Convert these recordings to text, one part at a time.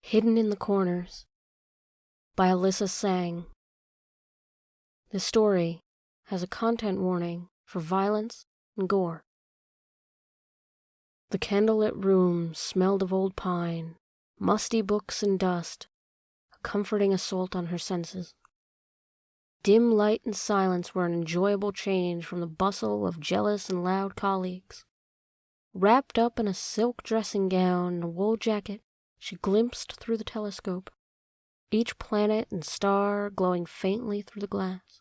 Hidden in the Corners by Alyssa Tsang. This story has a content warning for violence and gore. The candlelit room smelled of old pine, musty books and dust, a comforting assault on her senses. Dim light and silence were an enjoyable change from the bustle of jealous and loud colleagues. Wrapped up in a silk dressing gown and a wool jacket, she glimpsed through the telescope, each planet and star glowing faintly through the glass.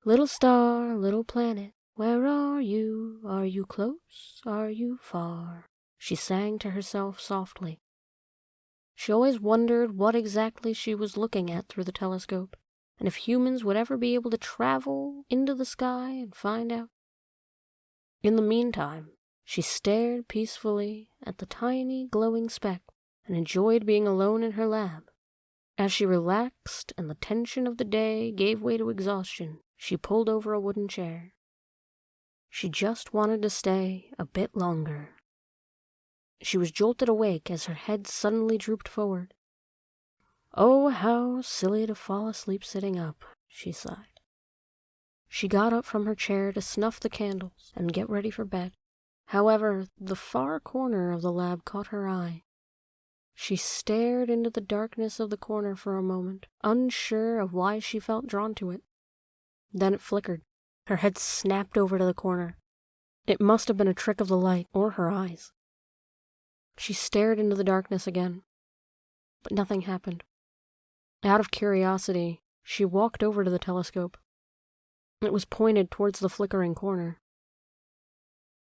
Little star, little planet, where are you? Are you close? Are you far? She sang to herself softly. She always wondered what exactly she was looking at through the telescope, and if humans would ever be able to travel into the sky and find out. In the meantime, she stared peacefully at the tiny glowing speck and enjoyed being alone in her lab. As she relaxed and the tension of the day gave way to exhaustion, she pulled over a wooden chair. She just wanted to stay a bit longer. She was jolted awake as her head suddenly drooped forward. Oh, how silly to fall asleep sitting up, she sighed. She got up from her chair to snuff the candles and get ready for bed. However, the far corner of the lab caught her eye. She stared into the darkness of the corner for a moment, unsure of why she felt drawn to it. Then it flickered. Her head snapped over to the corner. It must have been a trick of the light or her eyes. She stared into the darkness again, but nothing happened. Out of curiosity, she walked over to the telescope. It was pointed towards the flickering corner.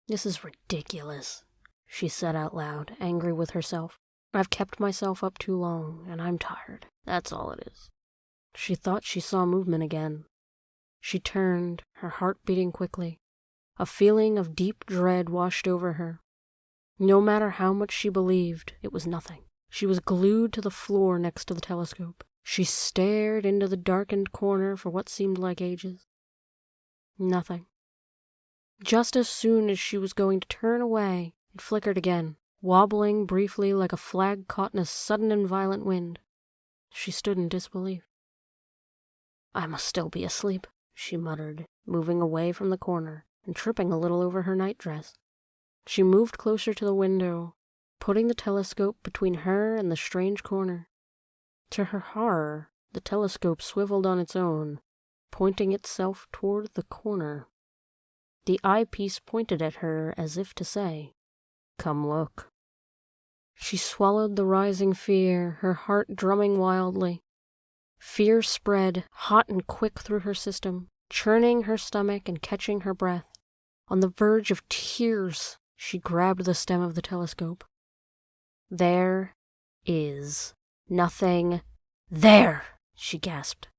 This is ridiculous, she said out loud, angry with herself. I've kept myself up too long, and I'm tired. That's all it is. She thought she saw movement again. She turned, her heart beating quickly. A feeling of deep dread washed over her. No matter how much she believed, it was nothing. She was glued to the floor next to the telescope. She stared into the darkened corner for what seemed like ages. Nothing. Just as soon as she was going to turn away, it flickered again, wobbling briefly like a flag caught in a sudden and violent wind. She stood in disbelief. I must still be asleep, she muttered, moving away from the corner and tripping a little over her nightdress. She moved closer to the window, putting the telescope between her and the strange corner. To her horror, the telescope swiveled on its own, pointing itself toward the corner. The eyepiece pointed at her as if to say, "Come look." She swallowed the rising fear, her heart drumming wildly. Fear spread, hot and quick through her system, churning her stomach and catching her breath. On the verge of tears, she grabbed the stem of the telescope. There is nothing there, she gasped.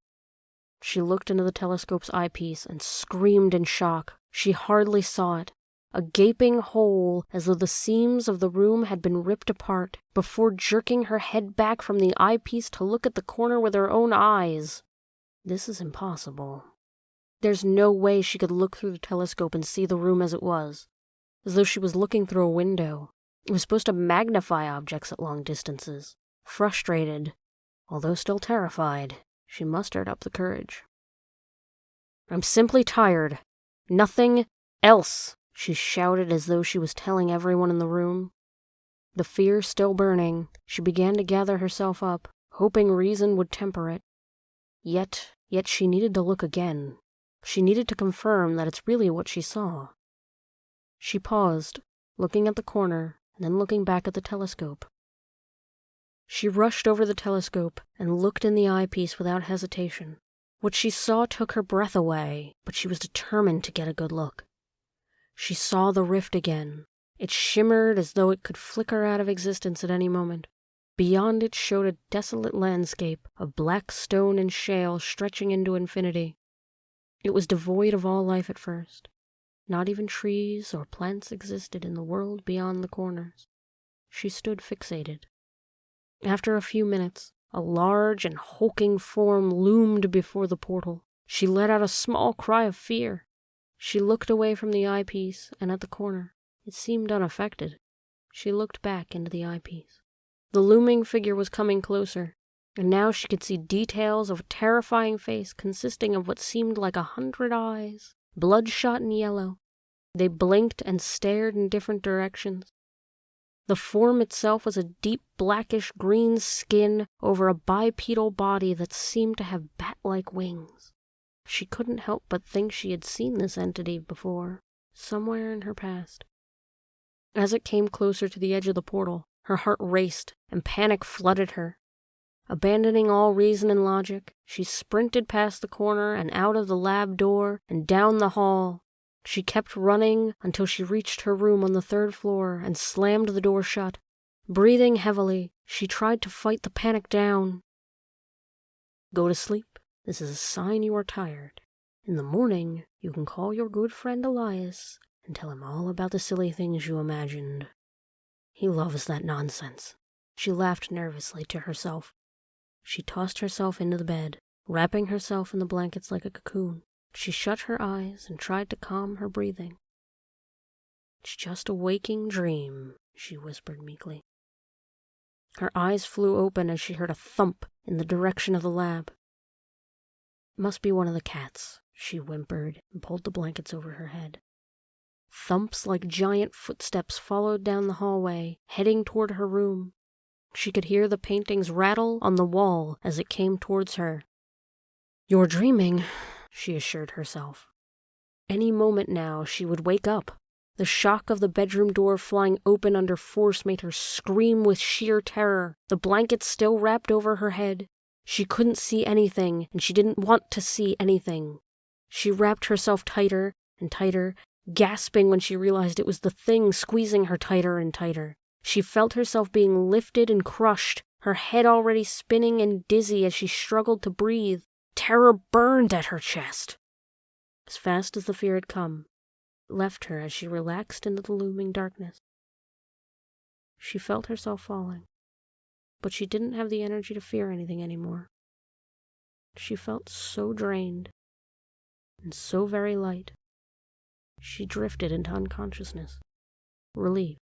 She looked into the telescope's eyepiece and screamed in shock. She hardly saw it. A gaping hole as though the seams of the room had been ripped apart, before jerking her head back from the eyepiece to look at the corner with her own eyes. This is impossible. There's no way she could look through the telescope and see the room as it was, as though she was looking through a window. It was supposed to magnify objects at long distances. Frustrated, although still terrified, she mustered up the courage. I'm simply tired. Nothing else, she shouted as though she was telling everyone in the room. The fear still burning, she began to gather herself up, hoping reason would temper it. Yet she needed to look again. She needed to confirm that it's really what she saw. She paused, looking at the corner, and then looking back at the telescope. She rushed over the telescope and looked in the eyepiece without hesitation. What she saw took her breath away, but she was determined to get a good look. She saw the rift again. It shimmered as though it could flicker out of existence at any moment. Beyond it showed a desolate landscape of black stone and shale stretching into infinity. It was devoid of all life at first. Not even trees or plants existed in the world beyond the corners. She stood fixated. After a few minutes, a large and hulking form loomed before the portal. She let out a small cry of fear. She looked away from the eyepiece and at the corner. It seemed unaffected. She looked back into the eyepiece. The looming figure was coming closer, and now she could see details of a terrifying face consisting of what seemed like 100 eyes, bloodshot and yellow. They blinked and stared in different directions. The form itself was a deep blackish green skin over a bipedal body that seemed to have bat-like wings. She couldn't help but think she had seen this entity before, somewhere in her past. As it came closer to the edge of the portal, her heart raced and panic flooded her. Abandoning all reason and logic, she sprinted past the corner and out of the lab door and down the hall. She kept running until she reached her room on the 3rd floor and slammed the door shut. Breathing heavily, she tried to fight the panic down. Go to sleep. This is a sign you are tired. In the morning, you can call your good friend Elias and tell him all about the silly things you imagined. He loves that nonsense. She laughed nervously to herself. She tossed herself into the bed, wrapping herself in the blankets like a cocoon. She shut her eyes and tried to calm her breathing. It's just a waking dream, she whispered meekly. Her eyes flew open as she heard a thump in the direction of the lab. It must be one of the cats, she whimpered and pulled the blankets over her head. Thumps like giant footsteps followed down the hallway, heading toward her room. She could hear the paintings rattle on the wall as it came towards her. You're dreaming, she assured herself. Any moment now she would wake up. The shock of the bedroom door flying open under force made her scream with sheer terror. The blankets still wrapped over her head. She couldn't see anything, and she didn't want to see anything. She wrapped herself tighter and tighter, gasping when she realized it was the thing squeezing her tighter and tighter. She felt herself being lifted and crushed, her head already spinning and dizzy as she struggled to breathe. Terror burned at her chest. As fast as the fear had come, it left her as she relaxed into the looming darkness. She felt herself falling, but she didn't have the energy to fear anything anymore. She felt so drained and so very light. She drifted into unconsciousness, relieved.